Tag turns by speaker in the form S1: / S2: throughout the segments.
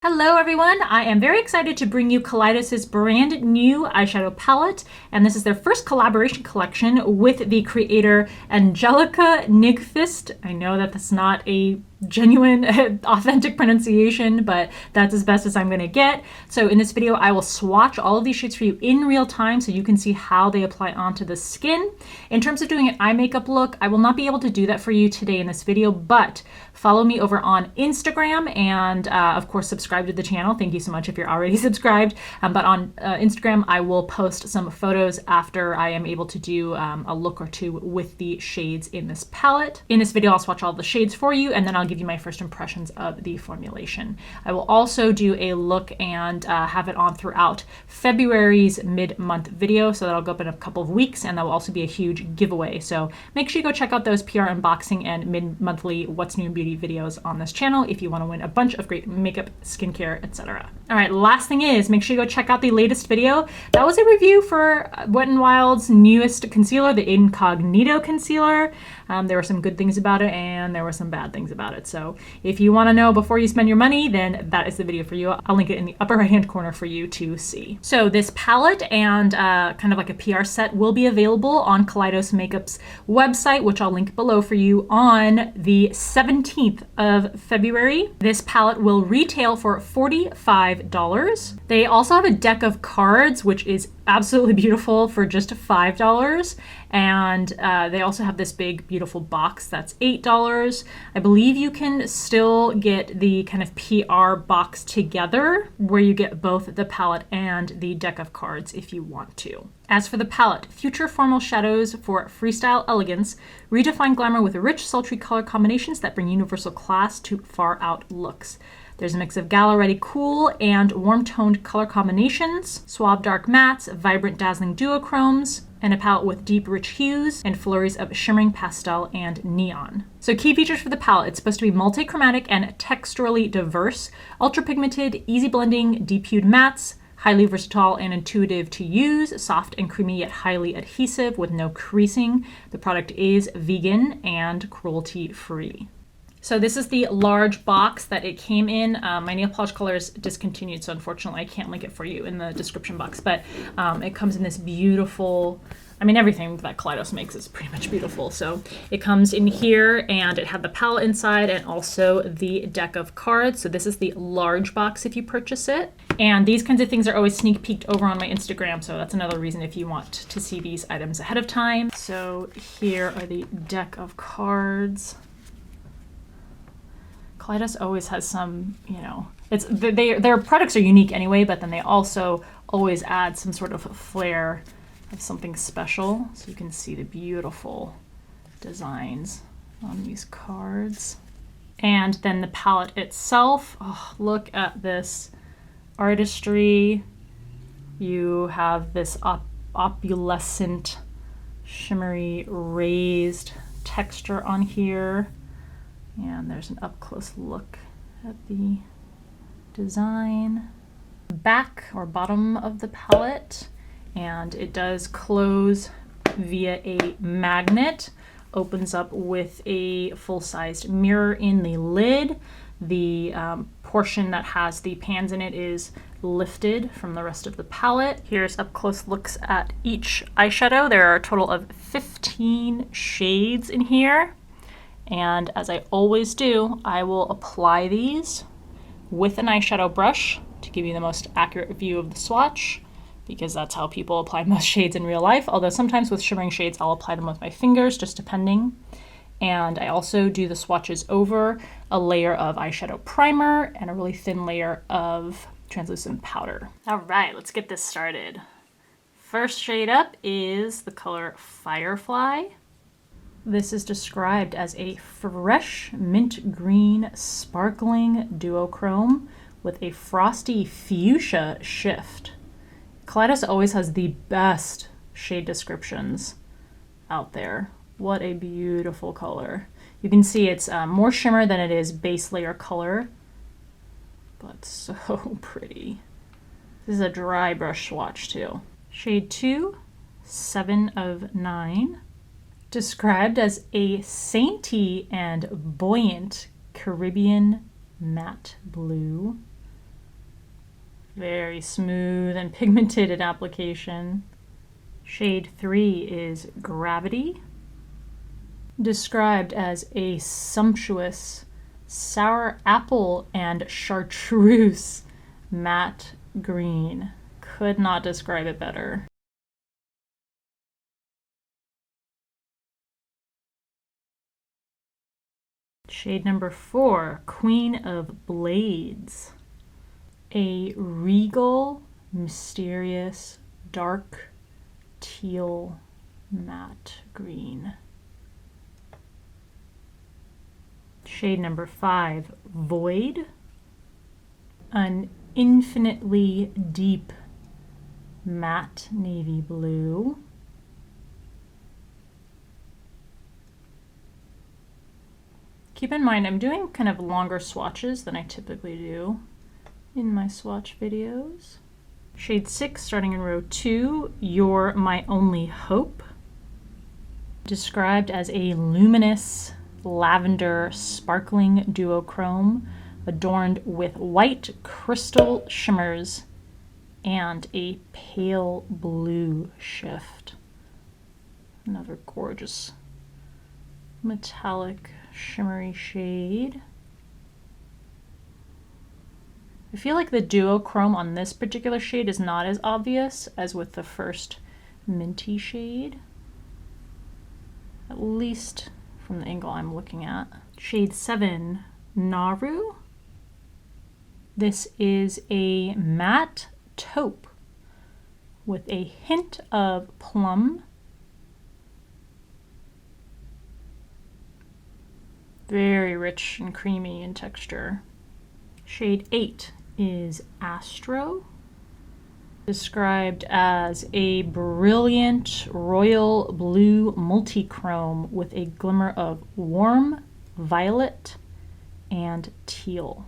S1: Hello everyone, I am very excited to bring you Kaleidos' brand new eyeshadow palette, and this is their first collaboration collection with the creator Angelica Nigfist. I know that that's not a genuine, authentic pronunciation, but that's as best as I'm gonna get. So in this video, I will swatch all of these shades for you in real time so you can see how they apply onto the skin. In terms of doing an eye makeup look, I will not be able to do that for you today in this video, but follow me over on Instagram and of course subscribe to the channel. Thank you so much if you're already subscribed. But on Instagram, I will post some photos after I am able to do a look or two with the shades in this palette. In this video, I'll swatch all the shades for you, and then I'll give you my first impressions of the formulation. I will also do a look and have it on throughout February's mid-month video, so that'll go up in a couple of weeks, and that will also be a huge giveaway. So make sure you go check out those PR unboxing and mid-monthly What's New in Beauty videos on this channel if you want to win a bunch of great makeup, skincare, etc. All right, last thing is make sure you go check out the latest video. That was a review for Wet n Wild's newest concealer, the Incognito concealer. There were some good things about it and there were some bad things about it. So if you want to know before you spend your money, then that is the video for you. I'll link it in the upper right hand corner for you to see. So this palette and kind of like a PR set will be available on Kaleidos Makeup's website, which I'll link below for you, on the 17th of February. This palette will retail for $45. They also have a deck of cards, which is absolutely beautiful, for just $5. And they also have this big, beautiful box that's $8. I believe you can still get the kind of PR box together where you get both the palette and the deck of cards if you want to. As for the palette, future formal shadows for freestyle elegance, redefine glamour with rich, sultry color combinations that bring universal class to far-out looks. There's a mix of gala-ready cool and warm-toned color combinations, suave dark mattes, vibrant dazzling duochromes, and a palette with deep rich hues and flurries of shimmering pastel and neon. So key features for the palette: it's supposed to be multi-chromatic and texturally diverse, ultra-pigmented, easy blending, deep hued mattes, highly versatile and intuitive to use, soft and creamy yet highly adhesive with no creasing. The product is vegan and cruelty-free. So this is the large box that it came in. My nail polish color is discontinued, so unfortunately I can't link it for you in the description box, but it comes in this beautiful, I mean, everything that Kaleidos makes is pretty much beautiful. So it comes in here, and it had the palette inside and also the deck of cards. So this is the large box if you purchase it. And these kinds of things are always sneak peeked over on my Instagram, so that's another reason if you want to see these items ahead of time. So here are the deck of cards. Kaleidos always has some, you know, their products are unique anyway, but then they also always add some sort of flair of something special. So you can see the beautiful designs on these cards. And then the palette itself, oh, look at this artistry. You have this opalescent, shimmery, raised texture on here. And there's an up-close look at the design. Back or bottom of the palette, and it does close via a magnet, opens up with a full-sized mirror in the lid. The portion that has the pans in it is lifted from the rest of the palette. Here's up-close looks at each eyeshadow. There are a total of 15 shades in here. And as I always do, I will apply these with an eyeshadow brush to give you the most accurate view of the swatch, because that's how people apply most shades in real life. Although sometimes with shimmering shades, I'll apply them with my fingers, just depending. And I also do the swatches over a layer of eyeshadow primer and a really thin layer of translucent powder. All right, let's get this started. First shade up is the color Firefly. This is described as a fresh mint green sparkling duochrome with a frosty fuchsia shift. Kaleidos always has the best shade descriptions out there. What a beautiful color. You can see it's more shimmer than it is base layer color, but so pretty. This is a dry brush swatch too. Shade 2, 7 of 9. Described as a sainty and buoyant Caribbean matte blue. Very smooth and pigmented application. Shade 3 is Gravity, described as a sumptuous sour apple and chartreuse matte green. Could not describe it better. Shade number 4, Queen of Blades. A regal, mysterious, dark teal matte green. Shade number 5, Void. An infinitely deep matte navy blue. Keep in mind, I'm doing kind of longer swatches than I typically do in my swatch videos. Shade 6, starting in row 2, You're My Only Hope. Described as a luminous lavender sparkling duochrome adorned with white crystal shimmers and a pale blue shift. Another gorgeous metallic shimmery shade. I feel like the duochrome on this particular shade is not as obvious as with the first minty shade, at least from the angle I'm looking at. Shade 7, Naru. This is a matte taupe with a hint of plum. Very rich and creamy in texture. Shade 8 is Astro, described as a brilliant royal blue multichrome with a glimmer of warm violet and teal.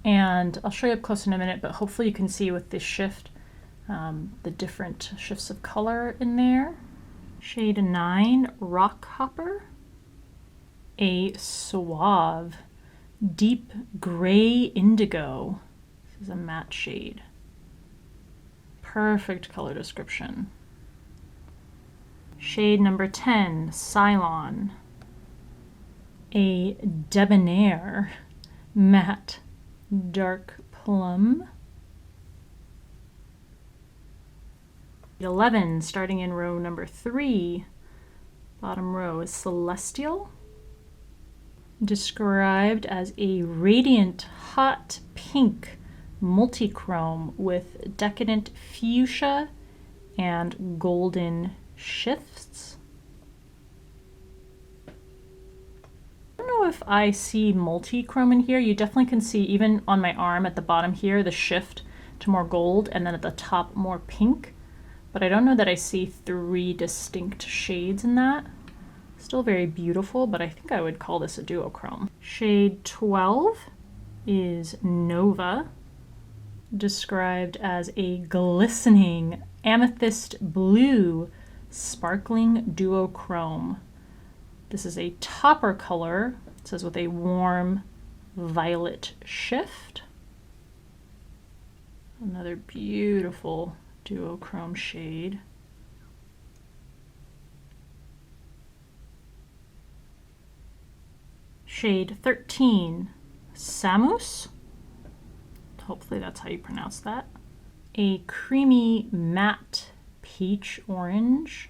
S1: And I'll show you up close in a minute, but hopefully you can see with this shift the different shifts of color in there. Shade 9, Rock Hopper. A suave, deep gray indigo. This is a matte shade. Perfect color description. Shade number 10, Cylon. A debonair, matte, dark plum. 11, starting in row number 3, bottom row is Celestial, described as a radiant hot pink multichrome with decadent fuchsia and golden shifts. I don't know if I see multichrome in here. You definitely can see, even on my arm at the bottom here, the shift to more gold, and then at the top more pink. But I don't know that I see 3 distinct shades in that. Still very beautiful, but I think I would call this a duochrome. Shade 12 is Nova, described as a glistening amethyst blue sparkling duochrome. This is a topper color, it says, with a warm violet shift. Another beautiful duochrome shade. Shade 13, Samus. Hopefully that's how you pronounce that. A creamy matte peach orange.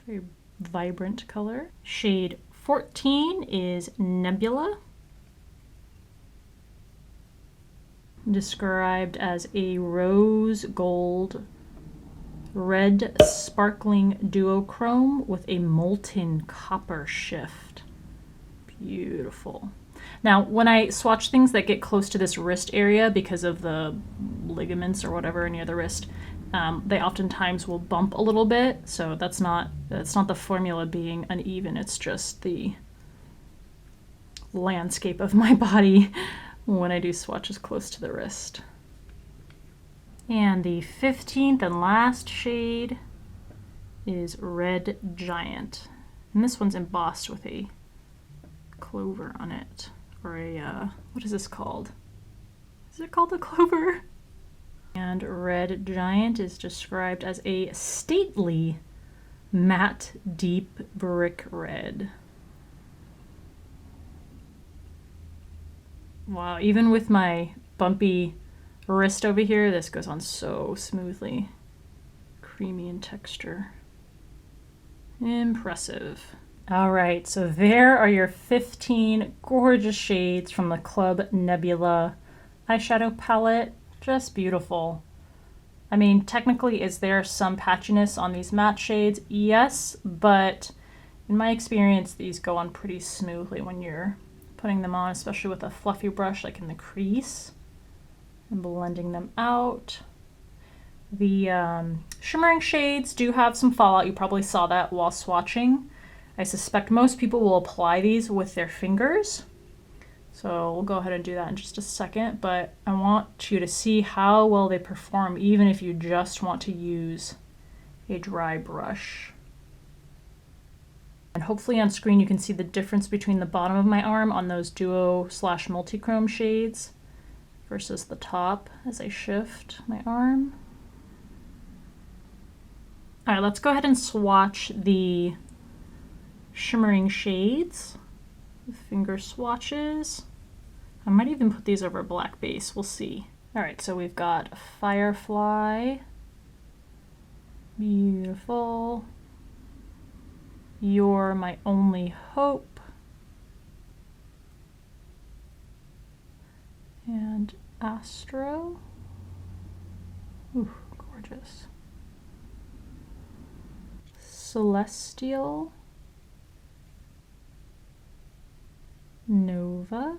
S1: Very vibrant color. Shade 14 is Nebula, described as a rose gold red sparkling duochrome with a molten copper shift. Beautiful. Now, when I swatch things that get close to this wrist area because of the ligaments or whatever near the wrist, they oftentimes will bump a little bit. So that's not the formula being uneven. It's just the landscape of my body when I do swatches close to the wrist. And the 15th and last shade is Red Giant. And this one's embossed with a clover on it. Or a, what is this called? Is it called a clover? And Red Giant is described as a stately, matte, deep brick red. Wow, even with my bumpy wrist over here, this goes on so smoothly. Creamy in texture. Impressive. All right, so there are your 15 gorgeous shades from the Club Nebula eyeshadow palette. Just beautiful. I mean, technically, is there some patchiness on these matte shades? Yes, but in my experience, these go on pretty smoothly when you're putting them on, especially with a fluffy brush like in the crease, and blending them out. The shimmering shades do have some fallout. You probably saw that while swatching. I suspect most people will apply these with their fingers. So we'll go ahead and do that in just a second, but I want you to see how well they perform even if you just want to use a dry brush. And hopefully on screen you can see the difference between the bottom of my arm on those duo/multichrome shades versus the top as I shift my arm. All right, let's go ahead and swatch the shimmering shades. Finger swatches. I might even put these over a black base, we'll see. All right, so we've got Firefly, beautiful, You're My Only Hope, and Astro. Ooh, gorgeous. Celestial, Nova,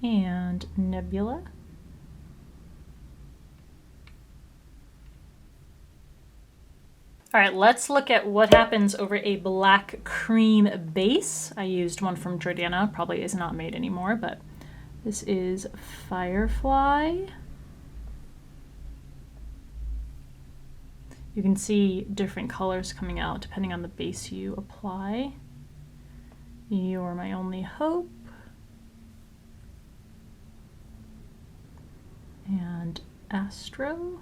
S1: and Nebula. All right, let's look at what happens over a black cream base. I used one from Jordana, probably is not made anymore, but this is Firefly. You can see different colors coming out depending on the base you apply. You're My Only Hope. And Astro.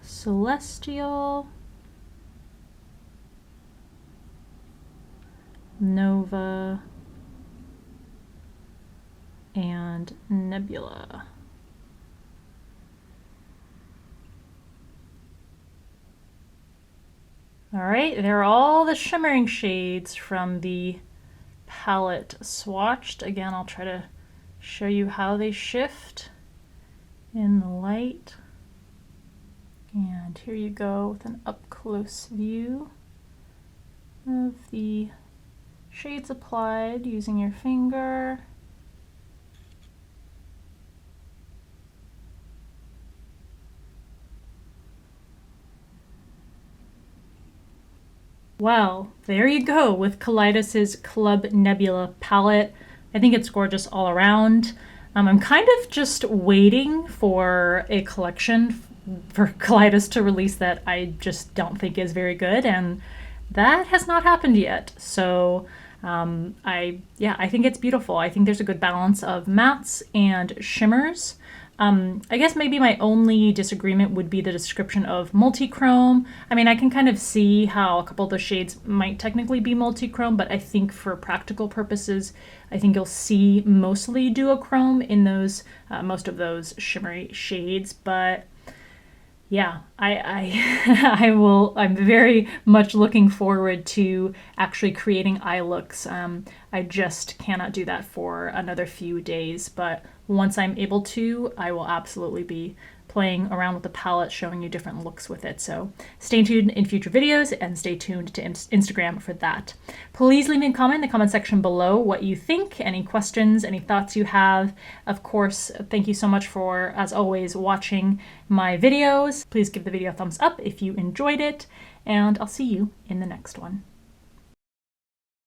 S1: Celestial. Nova. And Nebula. All right, there are all the shimmering shades from the palette swatched. Again, I'll try to show you how they shift in the light. And here you go with an up-close view of the shades applied using your finger. Well, there you go with Kaleidos' Club Nebula palette. I think it's gorgeous all around. I'm kind of just waiting for a collection for Kaleidos to release that I just don't think is very good, and that has not happened yet. So I think it's beautiful. I think there's a good balance of mattes and shimmers. I guess maybe my only disagreement would be the description of multichrome. I mean, I can kind of see how a couple of the shades might technically be multichrome, but I think for practical purposes, I think you'll see mostly duochrome in those, most of those shimmery shades. But yeah, I'm very much looking forward to actually creating eye looks. I just cannot do that for another few days, but once I'm able to, I will absolutely be playing around with the palette, showing you different looks with it. So stay tuned in future videos and stay tuned to Instagram for that. Please leave me a comment in the comment section below what you think, any questions, any thoughts you have. Of course, thank you so much for, as always, watching my videos. Please give the video a thumbs up if you enjoyed it, and I'll see you in the next one.